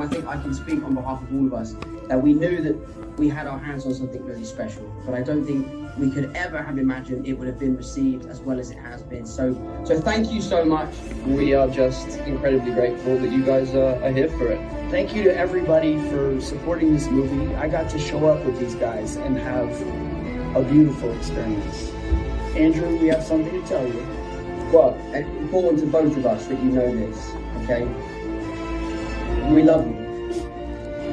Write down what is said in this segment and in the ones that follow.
I think I can speak on behalf of all of us, that we knew that we had our hands on something really special, but I don't think we could ever have imagined it would have been received as well as it has been. So thank you so much. We are just incredibly grateful that you guys are here for it. Thank you to everybody for supporting this movie. I got to show up with these guys and have a beautiful experience. Andrew, we have something to tell you. Well, it's important to both of us that you know this, okay? We love you.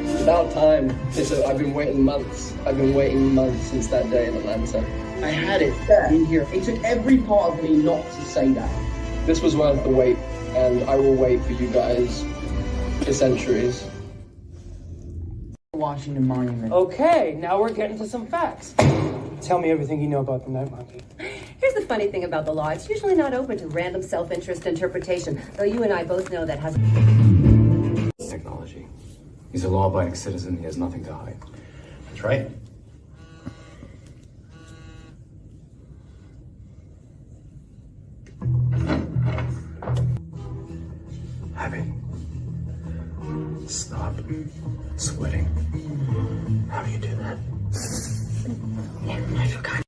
It's about time. I've been waiting months. I've been waiting months since that day in Atlanta. I had it in here. It took every part of me not to say that. This was worth the wait, and I will wait for you guys for centuries. Washington Monument. Okay, now we're getting to some facts. Tell me everything you know about the Night Monkey. Here's the funny thing about the law. It's usually not open to random self-interest interpretation, though you and I both know that has... Technology. He's a law-abiding citizen. He has nothing to hide. That's right. Abby, stop sweating. How do you do that? I forgot.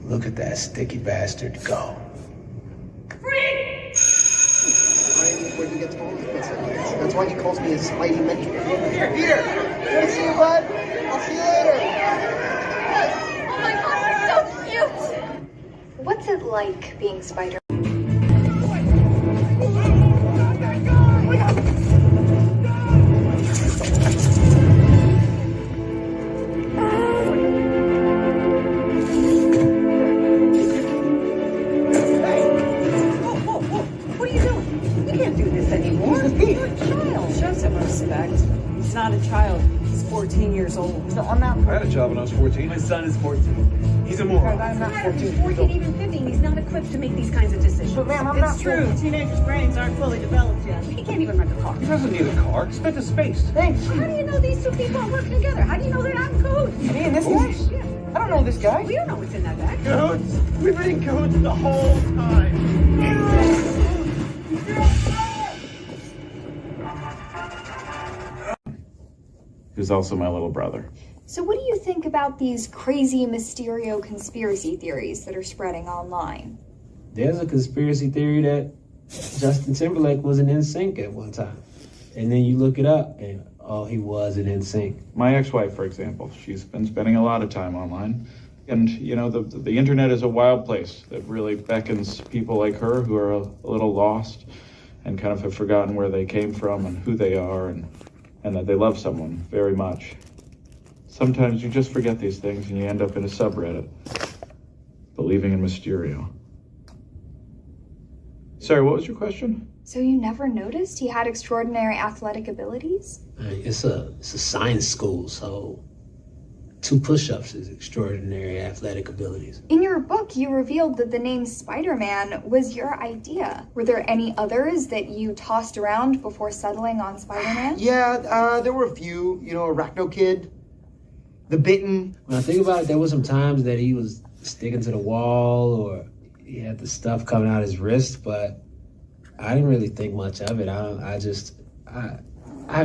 Look at that sticky bastard go. That's why he calls me his Spidey mentor. Peter! Good to see you, bud. I'll see you later. Oh my God, you're so cute! What's it like being Spider? He's not a child. He's 14 years old. No, I'm not. I had a job when I was 14. My son is 14. He's a moron. I'm not 14. 14, even 15, he's not equipped to make these kinds of decisions. But ma'am, I'm not. It's true. Teenagers' brains aren't fully developed yet. He can't even rent a car. He doesn't need a car. He's been to space. Thanks. How do you know these two people are working together? How do you know they're not in cahoots? Me and this guy? Yeah. I don't know this guy. We don't know what's in that bag. Cahoots. We've been in cahoots the whole time. Who's also my little brother. So what do you think about these crazy Mysterio conspiracy theories that are spreading online? There's a conspiracy theory that Justin Timberlake was an NSYNC at one time. And then you look it up and, oh, he was an NSYNC. My ex-wife, for example, she's been spending a lot of time online. And, you know, the internet is a wild place that really beckons people like her who are a little lost and kind of have forgotten where they came from and who they are and that they love someone very much. Sometimes you just forget these things and you end up in a subreddit, believing in Mysterio. Sorry, what was your question? So you never noticed he had extraordinary athletic abilities? It's a science school, so 2 push-ups is extraordinary athletic abilities. In your book, you revealed that the name Spider-Man was your idea. Were there any others that you tossed around before settling on Spider-Man? Yeah, there were a few. You know, Arachno Kid, The Bitten. When I think about it, there was some times that he was sticking to the wall or he had the stuff coming out his wrist, but I didn't really think much of it. I've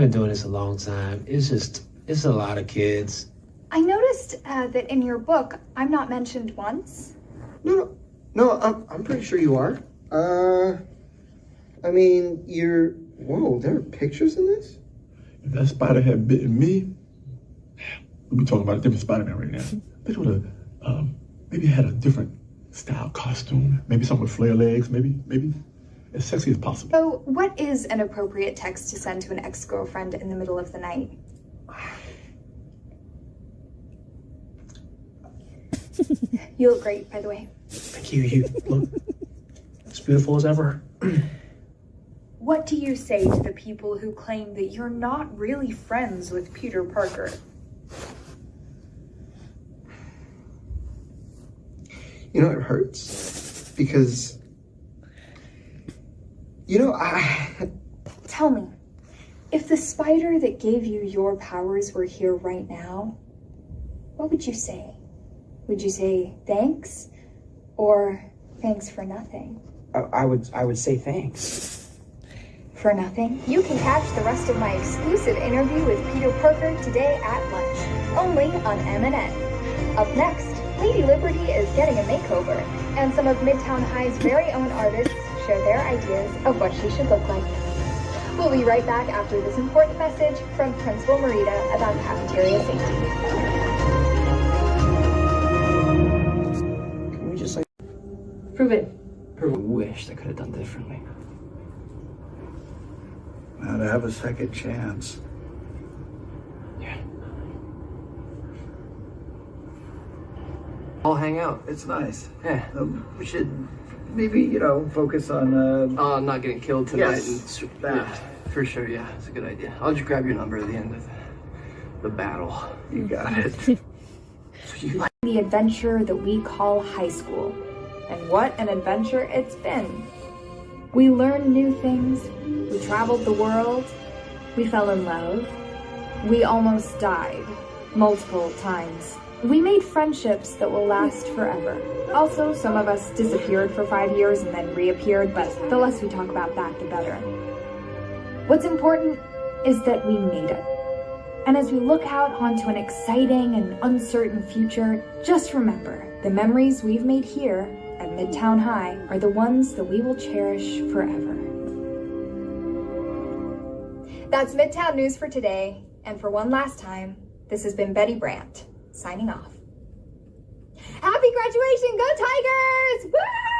been doing this a long time. It's a lot of kids. I noticed that in your book, I'm not mentioned once. No, I'm pretty sure you are. I mean, whoa, there are pictures in this? If that spider had bitten me, we'd be talking about a different Spider-Man right now. They would have, maybe had a different style costume, maybe something with flare legs, maybe as sexy as possible. So what is an appropriate text to send to an ex-girlfriend in the middle of the night? You look great, by the way. Thank you. You look as beautiful as ever. What do you say to the people who claim that you're not really friends with Peter Parker? You know, it hurts because You know, I... Tell me, if the spider that gave you your powers were here right now, what would you say? Would you say thanks? Or thanks for nothing? I would say thanks. For nothing? You can catch the rest of my exclusive interview with Peter Parker today at lunch, only on M&N. Up next, Lady Liberty is getting a makeover, and some of Midtown High's very own artists share their ideas of what she should look like. We'll be right back after this important message from Principal Marita about cafeteria safety. Can we just like Prove it. I wish I could have done differently. Now to have a second chance. Yeah. I'll hang out. It's nice. Yeah. We should maybe, focus on... Not getting killed tonight. Yes, and, that. Yeah, for sure, yeah. It's a good idea. I'll just grab your number at the end of the battle. You got it. So you like The adventure that we call high school. And what an adventure it's been. We learned new things, we traveled the world, we fell in love, we almost died, multiple times. We made friendships that will last forever. Also, some of us disappeared for 5 years and then reappeared, but the less we talk about that, the better. What's important is that we made it. And as we look out onto an exciting and uncertain future, just remember, the memories we've made here at Midtown High are the ones that we will cherish forever. That's Midtown News for today, and for one last time, this has been Betty Brandt, signing off. Happy graduation, go Tigers! Woo!